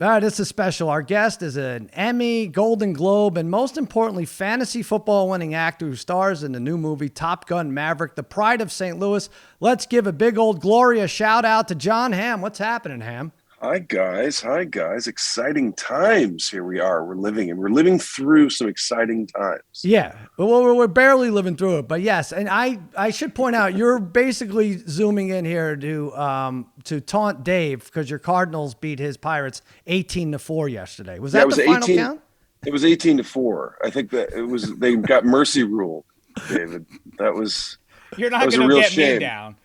This is special. Our guest is an Emmy, Golden Globe, and most importantly, fantasy football winning actor who stars in the new movie Top Gun Maverick, the pride of St. Louis. Let's give a big old Gloria shout out to Jon Hamm. What's happening, Hamm? Hi guys. Exciting times. Here we are. We're living through some exciting times. Yeah, well, we're barely living through it, but yes. And I should point out, you're basically zooming in here to taunt Dave because your Cardinals beat his Pirates 18-4 yesterday. Was that the final count? It was 18-4. I think that it was. They got mercy rule, David. That was. You're not going to get me down.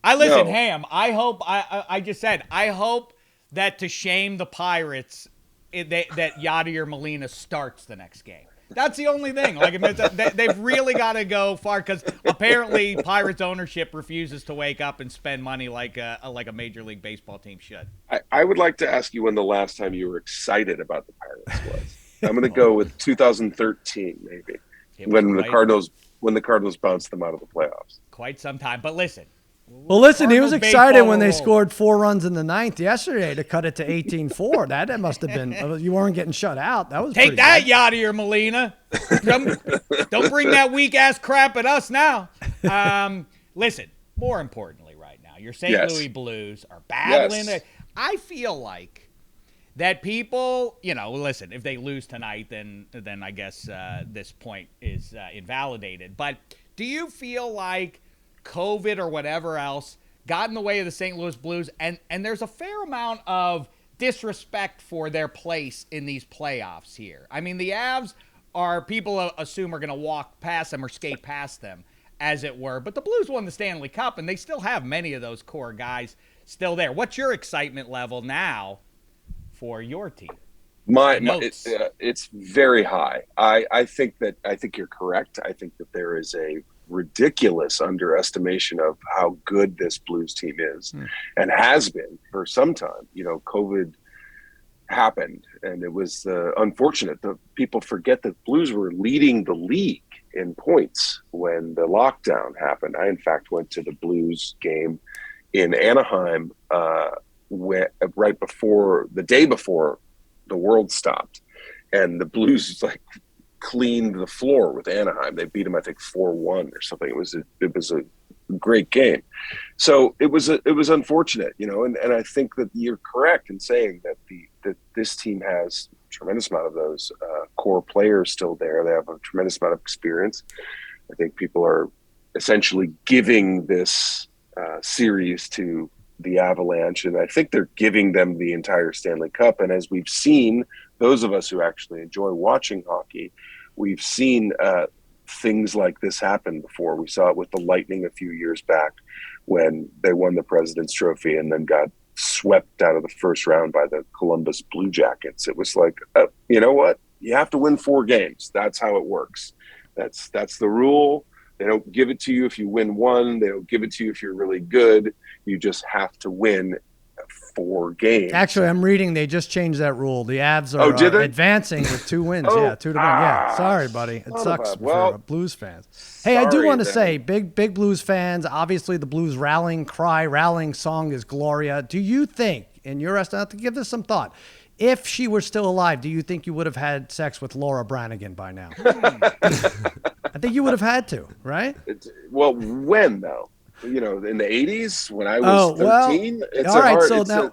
Listen, Hamm. I hope. I just said. I hope that to shame the Pirates, that Yadier Molina starts the next game. That's the only thing. Like, they've really got to go far because apparently Pirates ownership refuses to wake up and spend money like a Major League Baseball team should. I would like to ask you when the last time you were excited about the Pirates was. I'm going to go with 2013, maybe, when the Cardinals bounced them out of the playoffs. Quite some time, but listen. Well, listen, he was excited when they scored 4 runs in the 9th yesterday to cut it to 18-4. That must have been, you weren't getting shut out. That was Take that, Yadier Molina. Don't bring that weak-ass crap at us now. Listen, more importantly right now, your St. Louis Blues are battling. Yes. I feel like that people, listen, if they lose tonight, then I guess this point is invalidated. But do you feel like COVID or whatever else got in the way of the St. Louis Blues, and there's a fair amount of disrespect for their place in these playoffs here? I mean, the Avs people assume are going to walk past them or skate past them, as it were, but the Blues won the Stanley Cup, and they still have many of those core guys still there. What's your excitement level now for your team? It's very high. I think you're correct. I think that there is a ridiculous underestimation of how good this Blues team is and has been for some time. COVID happened and it was unfortunate. The people forget that Blues were leading the league in points when the lockdown happened. I in fact went to the Blues game in Anaheim the day before the world stopped, and the Blues cleaned the floor with Anaheim. They beat them, I think, 4-1 or something. It was a great game. So it was unfortunate, and I think that you're correct in saying that this team has a tremendous amount of those core players still there. They have a tremendous amount of experience. I think people are essentially giving this series to the Avalanche, and I think they're giving them the entire Stanley Cup. And as we've seen, those of us who actually enjoy watching hockey, we've seen things like this happen before. We saw it with the Lightning a few years back when they won the President's Trophy and then got swept out of the first round by the Columbus Blue Jackets. It was like, you know what? You have to win 4 games. That's how it works. That's the rule. They don't give it to you if you win 1. They don't give it to you if you're really good. You just have to win 4 games. Actually, I'm reading they just changed that rule. The Avs are advancing with 2 wins. 2-1. Yeah, sorry, buddy. It sucks for Blues fans. Hey, I do want to say, big Blues fans, obviously the Blues rallying song is Gloria. Do you think, in your estimate, to give this some thought, if she were still alive, do you think you would have had sex with Laura Branigan by now? I think you would have had to, right? When though? In the 80s when I was 13. All right, so now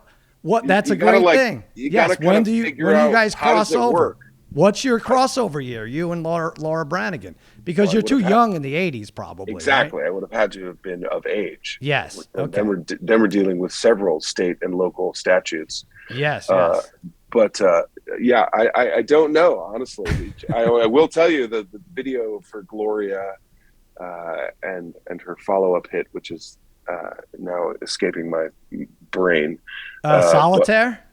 that's a great thing. Yes, when do you guys cross over? What's your crossover year, you and Laura Branigan? Because you're too young in the 80s, probably. Exactly. Right? I would have had to have been of age. Yes. Okay. Then we're dealing with several state and local statutes. Yes. But I don't know, honestly. I will tell you the video for Gloria and her follow-up hit, which is now escaping my brain. Solitaire?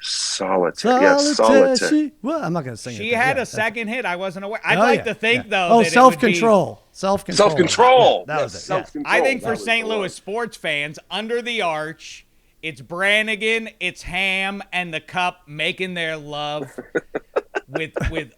Solitaire. Yes, Solitaire. I'm not going to sing it. She had a second hit. I wasn't aware. I'd like to think, though, that Self-Control. Self-Control. That was it. Self-control. I think for St. Louis sports fans, under the arch, it's Branigan, it's Hamm, and the Cup making their love with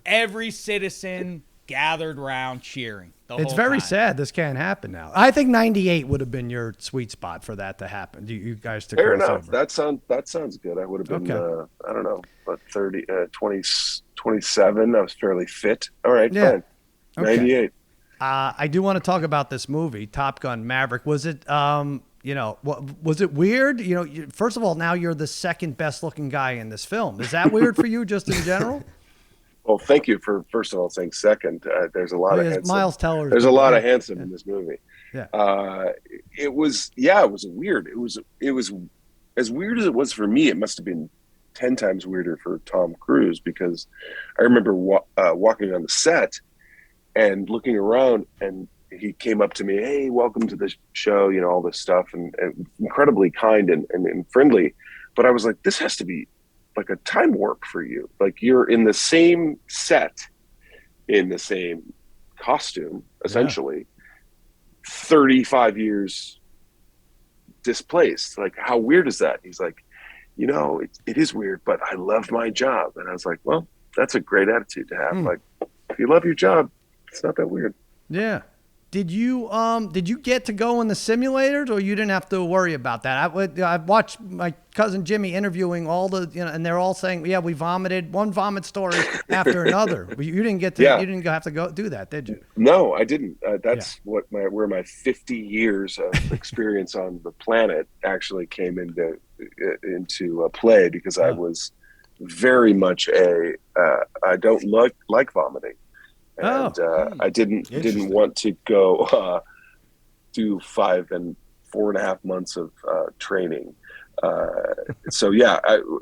every citizen gathered round cheering. It's very sad this can't happen now. I think 98 would have been your sweet spot for that to happen. You guys to Fair cross enough. over. That sounds good. I would have been, I don't know, but 27. I was fairly fit. All right, fine. Okay. 98. I do want to talk about this movie, Top Gun Maverick. Was it, was it weird? First of all, now you're the second best looking guy in this film. Is that weird for you just in general? Well, thank you for, first of all, saying second. There's a lot of handsome. Miles Teller's There's a lot of handsome in this movie. Yeah. It was weird. It was as weird as it was for me. It must have been 10 times weirder for Tom Cruise, because I remember walking on the set and looking around, and he came up to me, "Hey, welcome to the show," all this stuff, and incredibly kind and friendly. But I was like, this has to be like a time warp for you. Like, you're in the same set, in the same costume, essentially, 35 years displaced. Like, how weird is that? He's like, it is weird, but I love my job. And I was like, well, that's a great attitude to have. Like, if you love your job, it's not that weird. Yeah. Did you get to go in the simulators, or you didn't have to worry about that? I've watched my cousin Jimmy interviewing all the, and they're all saying, yeah, we vomited, one vomit story after another. You didn't get to, you didn't have to go do that, did you? No, I didn't. That's where my 50 years of experience on the planet actually came into play, because I was very much I don't like vomiting. And I didn't want to go do 5 and 4.5 months of training. So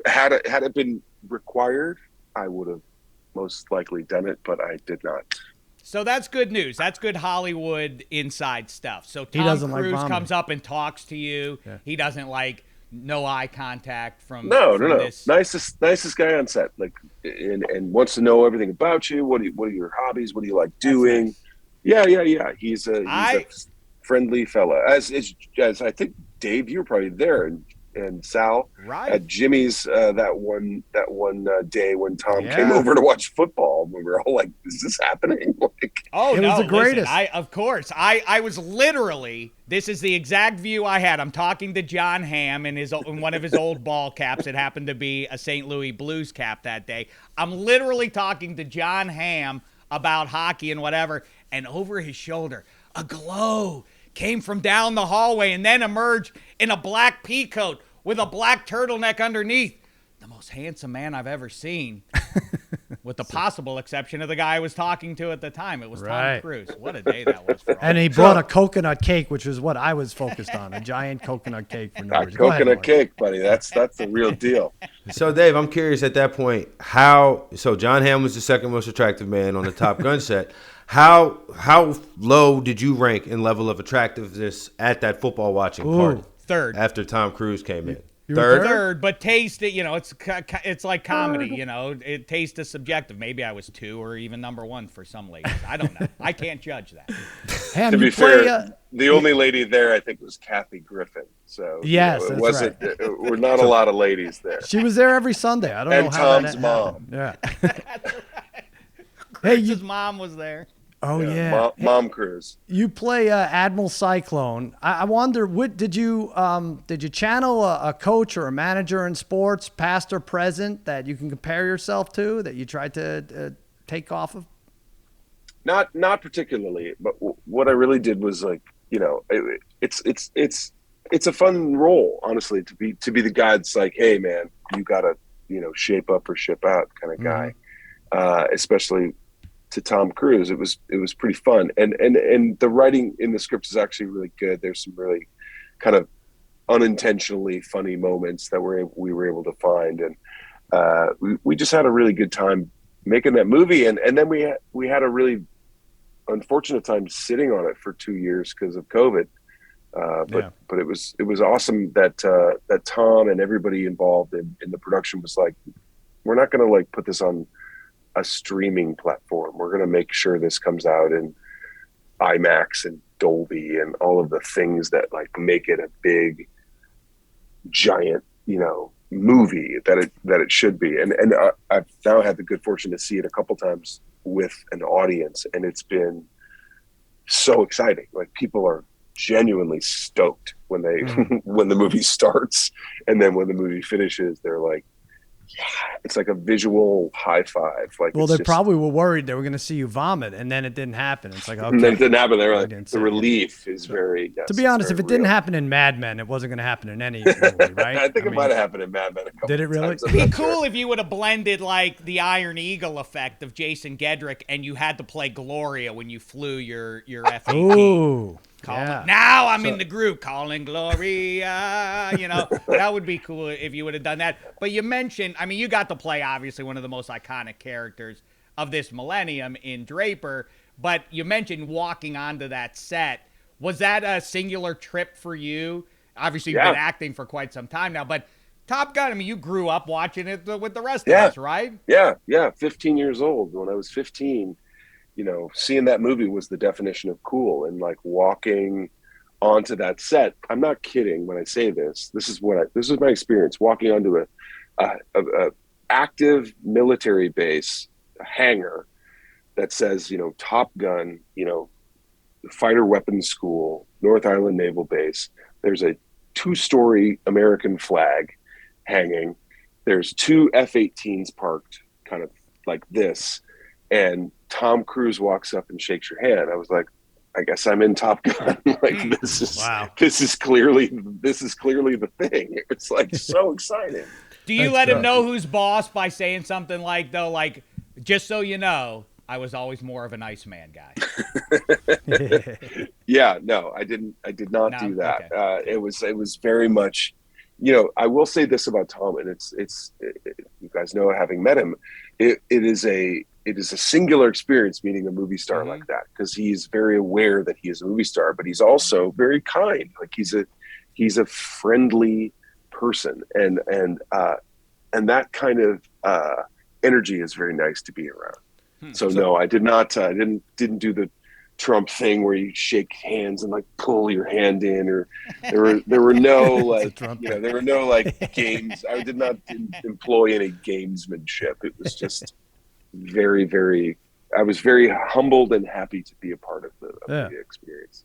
had it been required, I would have most likely done it, but I did not. So that's good news. That's good Hollywood inside stuff. So Tom Cruise comes up and talks to you. Yeah. He doesn't like no eye contact from no. This. Nicest guy on set, like, and wants to know everything about you. What are your hobbies? What do you like doing? Nice. Yeah. He's a friendly fella. As I think, Dave, you were probably there, and Sal at Jimmy's that one day when Tom came over to watch football. We were all like, "Is this happening?" Like, it was the greatest. Listen, of course. I was literally. This is the exact view I had. I'm talking to Jon Hamm in one of his old ball caps. It happened to be a St. Louis Blues cap that day. I'm literally talking to Jon Hamm about hockey and whatever, and over his shoulder, a glow came from down the hallway and then emerged in a black pea coat with a black turtleneck underneath. The most handsome man I've ever seen, with the possible exception of the guy I was talking to at the time. It was Tom Cruise. What a day that was for all. And he brought a coconut cake, which was what I was focused on, a giant coconut cake for no reason. Coconut cake, buddy. That's the real deal. So, Dave, I'm curious at that point, so Jon Hamm was the second most attractive man on the Top Gun set. How low did you rank in level of attractiveness at that football watching party? Third. After Tom Cruise came in. Third, but taste it, it's like comedy, taste is subjective. Maybe I was 2 or even number 1 for some ladies. I don't know. I can't judge that. Ham, to be fair, the only lady there, I think, was Kathy Griffin. So yes, it wasn't. Right. We're not a lot of ladies there. She was there every Sunday. I don't know how Tom's that mom. Yeah. That's right. Hey, his mom was there. Oh yeah, Mom Cruise. You play Admiral Cyclone. I wonder, what did you channel a coach or a manager in sports, past or present, that you can compare yourself to, that you tried to take off of? Not particularly, but what I really did was, like, it's a fun role, honestly, to be the guy that's like, hey man, you gotta shape up or ship out kind of guy, especially to Tom Cruise. It was pretty fun, and the writing in the script is actually really good. There's some really kind of unintentionally funny moments that we were able to find, and we just had a really good time making that movie, and then we had a really unfortunate time sitting on it for 2 years because of COVID. But it was awesome that Tom and everybody involved in the production was like, we're not going to like put this on a streaming platform. We're going to make sure this comes out in IMAX and Dolby and all of the things that like make it a big, giant, movie that it should be. And I've now had the good fortune to see it a couple times with an audience, and it's been so exciting. Like people are genuinely stoked when they when the movie starts, and then when the movie finishes, they're like, yeah, it's like a visual high five. Like, well, they probably were worried they were going to see you vomit, and then it didn't happen. It's like, okay, and then it didn't happen. They're like, the relief is very. Yes, to be honest, if it didn't real. happen in Mad Men, it wasn't going to happen in any movie, right? I think it might have happened in Mad Men. Did it really? It'd be cool if you would have blended like the Iron Eagle effect of Jason Gedrick, and you had to play Gloria when you flew your F-18. Ooh. Yeah. Now I'm in the group calling Gloria. You know, that would be cool if you would have done that. But you mentioned, I mean, you got to play obviously one of the most iconic characters of this millennium in Draper. But you mentioned walking onto that set. Was that a singular trip for you? Obviously, you've been acting for quite some time now. But Top Gun, I mean, you grew up watching it with the rest of us, right? Yeah. 15 years old. When I was 15. You know, seeing that movie was the definition of cool, and like walking onto that set. I'm not kidding when I say this. This is my experience walking onto a active military base, a hangar that says, you know, Top Gun, you know, Fighter Weapons School, North Island Naval Base. There's a 2-story American flag hanging. There's 2 F-18s parked kind of like this. And Tom Cruise walks up and shakes your hand. I was like, I guess I'm in Top Gun. Like this is clearly the thing. It's like so exciting. Do you let him know who's boss by saying something like, though, like, just so you know, I was always more of an Iceman guy? Yeah, no, I did not do that. Okay. It was very much, you know, I will say this about Tom, and it's you guys know, having met him, it is a singular experience meeting a movie star like that, because he's very aware that he is a movie star, but he's also very kind. Like he's a friendly person, and that kind of energy is very nice to be around. So no, I did not. I didn't do the Trump thing where you shake hands and like pull your hand in, or there were no like, you know, there were no like games. I did not employ any gamesmanship. It was just very, very, I was very humbled and happy to be a part of the experience.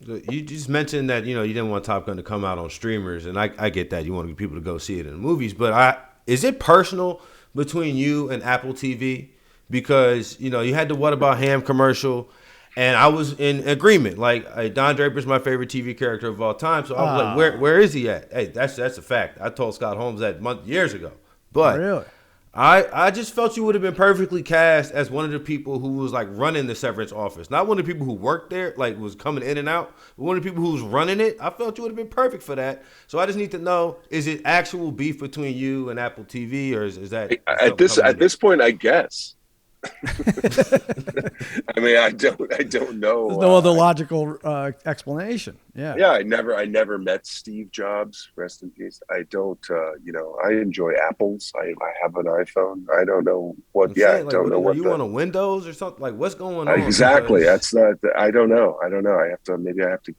So you just mentioned that, you know, you didn't want Top Gun to come out on streamers, and I get that. You want people to go see it in the movies, but is it personal between you and Apple TV? Because, you know, you had the What About Ham commercial, and I was in agreement. Like, Don Draper's my favorite TV character of all time, so I was like, where is he at? Hey, that's a fact. I told Scott Holmes that years ago. But really? I just felt you would have been perfectly cast as one of the people who was like running the Severance office. Not one of the people who worked there, like was coming in and out, but one of the people who was running it. I felt you would have been perfect for that. So I just need to know, is it actual beef between you and Apple TV, or is that at this point, I guess. I mean, I don't know. There's no other logical explanation. Yeah. I never met Steve Jobs. Rest in peace. I don't. You know, I enjoy apples. I have an iPhone. I don't know what. I don't know what. Are you on a Windows or something? Like, what's going on? Exactly. That's not. I don't know. I have to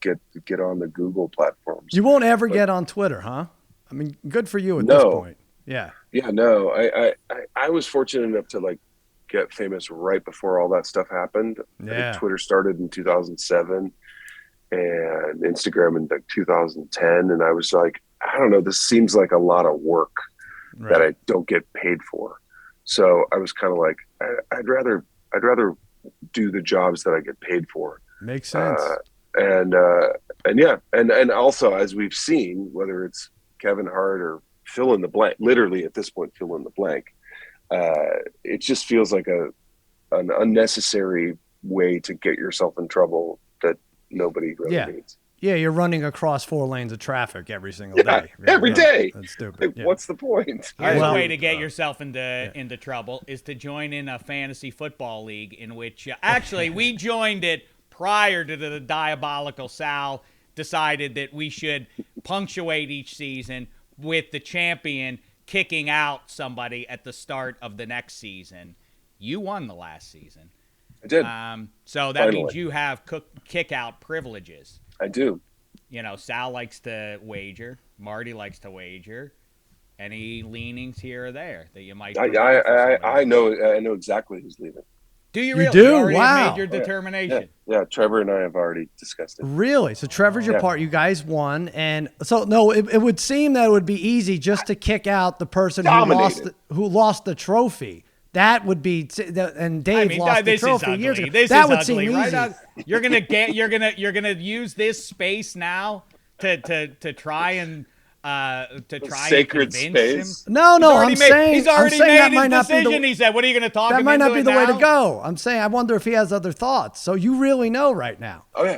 get on the Google platforms. You won't ever get on Twitter, huh? I mean, good for you at this point. Yeah. Yeah. No. I was fortunate enough to like get famous right before all that stuff happened. Yeah. Twitter started in 2007 and Instagram in like 2010. And I was like, I don't know, this seems like a lot of work that I don't get paid for. So I was kind of like, I'd rather do the jobs that I get paid for. Makes sense. And also, as we've seen, whether it's Kevin Hart or fill in the blank, literally at this point, fill in the blank, it just feels like an unnecessary way to get yourself in trouble that nobody really needs. Yeah, you're running across 4 lanes of traffic every single day. Every day. That's stupid. Like, what's the point? Here's a way to get yourself into trouble is to join in a fantasy football league in which actually we joined it prior to the diabolical Sal decided that we should punctuate each season with the champion kicking out somebody at the start of the next season. You won the last season. I did. So that means you have kick-out privileges. I do. You know, Sal likes to wager. Marty likes to wager. Any leanings here or there that you might? I know exactly who's leaving. Do you really? do? You already Wow. made your determination. Yeah, Trevor and I have already discussed it. Really? So Trevor's your part. You guys won, and so no, it would seem that it would be easy just to kick out the person who lost the trophy. That would be, and Dave lost the trophy years ago. That would seem easy. Right? You're gonna use this space now to try and sacred space. Him. No, I'm saying he's already made that his decision. He said, "What are you going to talk?" That might not be the way to go. I'm saying I wonder if he has other thoughts. So you really know right now. Oh yeah.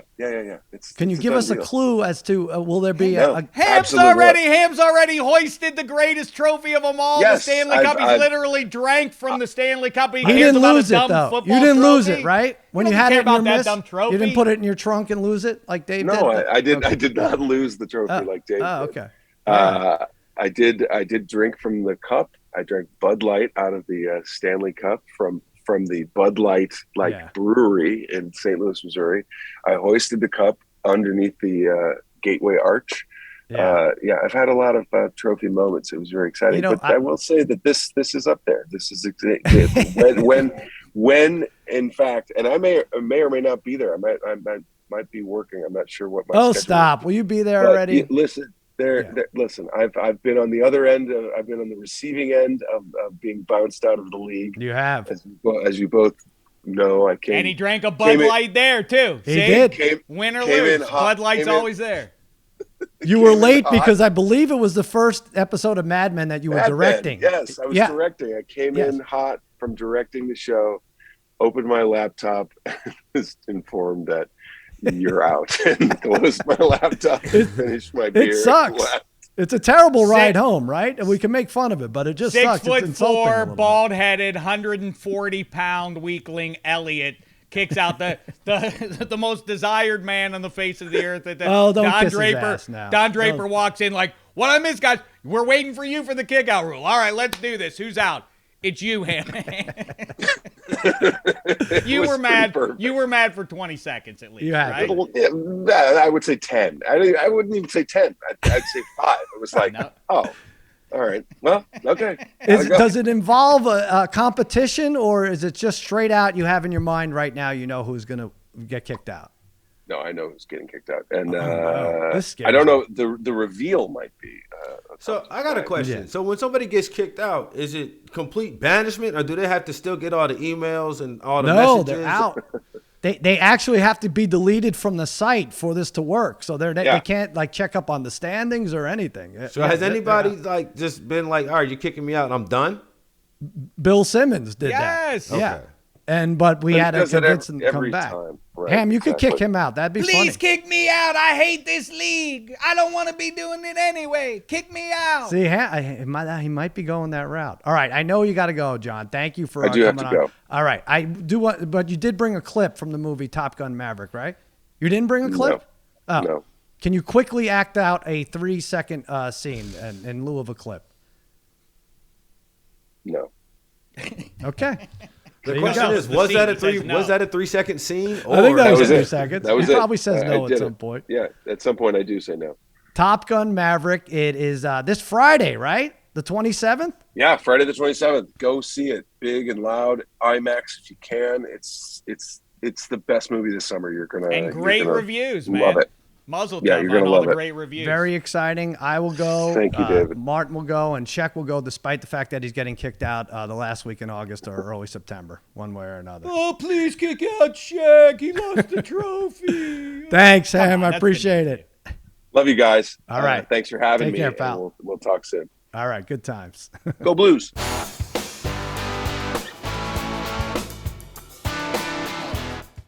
Can you give us a clue as to will there be a Ham's already hoisted the greatest trophy of them all. Yes, the Stanley Cup. He's literally drank from the Stanley Cup. He didn't lose it though. You didn't lose it, right? When you had it in your that dumb trophy. You didn't put it in your trunk and lose it like Dave did. No, I did. Okay. I did not lose the trophy like Dave. Oh, okay. I did drink from the cup. I drank Bud Light out of the Stanley Cup from the Bud Light brewery in St. Louis, Missouri. I hoisted the cup underneath the Gateway Arch. I've had a lot of trophy moments. It was very exciting. But I will say that this is up there. This is when in fact, and I may or may not be there. I might be working. I'm not sure what my schedule stop. is. Will you be there already? Listen. Listen, I've been on the other end. I've been on the receiving end of being bounced out of the league. You have, as you both know. I came, and he drank a Bud Light there too. He did. Win or lose, Bud Light's always there. You were late because I believe it was the first episode of Mad Men that you were directing. Yes, I was directing. I came in hot from directing the show. Opened my laptop, was informed that you're out, and closed my laptop, finished my beer. It sucks. It's a terrible ride home, right? And we can make fun of it, but it just sucks. 6'4", bald-headed, 140-pound weakling Elliot kicks out the most desired man on the face of the earth. Don't kiss his ass now. Don Draper walks in like, "What I missed, guys? We're waiting for you for the kick-out rule. All right, let's do this. Who's out? It's you, Ham." You were mad. Perfect. You were mad for 20 seconds at least, right? I would say 10. I wouldn't even say 10. I'd say 5. It was like, all right. Well, okay. Does it involve a competition, or is it just straight out you have in your mind right now you know who's going to get kicked out? No, I know who's getting kicked out. And I don't know. The reveal might be. So I got a question. Yeah. So when somebody gets kicked out, is it complete banishment, or do they have to still get all the emails and all the messages? No, they're out. They actually have to be deleted from the site for this to work. So they can't like check up on the standings or anything. So has anybody like just been like, all right, you're kicking me out, I'm done? Bill Simmons did that. Yes. Okay. Yeah. But we had to convince him to come back. Right, Ham, you could kick him out. That'd be funny. Please kick me out. I hate this league. I don't want to be doing it anyway. Kick me out. See, he might be going that route. All right, I know you got to go, John. Thank you for I do have to go. All right, I do want, but you did bring a clip from the movie Top Gun Maverick, right? You didn't bring a clip? No. No. Can you quickly act out a 3-second scene in lieu of a clip? No. Okay. The question is, was that a 3-second scene? I think that was 3 seconds. He probably says no at some point. Yeah, at some point I do say no. Top Gun Maverick. It is this Friday, right? The 27th? Yeah, Friday the 27th. Go see it, big and loud, IMAX if you can. It's the best movie this summer. You're gonna great reviews, man. Love it. Muzzle you're gonna love it. Great reviews. Very exciting. I will go. Thank you, David. Martin will go, and Sheck will go, despite the fact that he's getting kicked out the last week in August or early September, one way or another. Oh, please kick out Sheck. He lost the trophy. Thanks, Sam. I appreciate it. Love you guys. All right. Thanks for having me. Take care, pal. We'll talk soon. All right. Good times. Go Blues.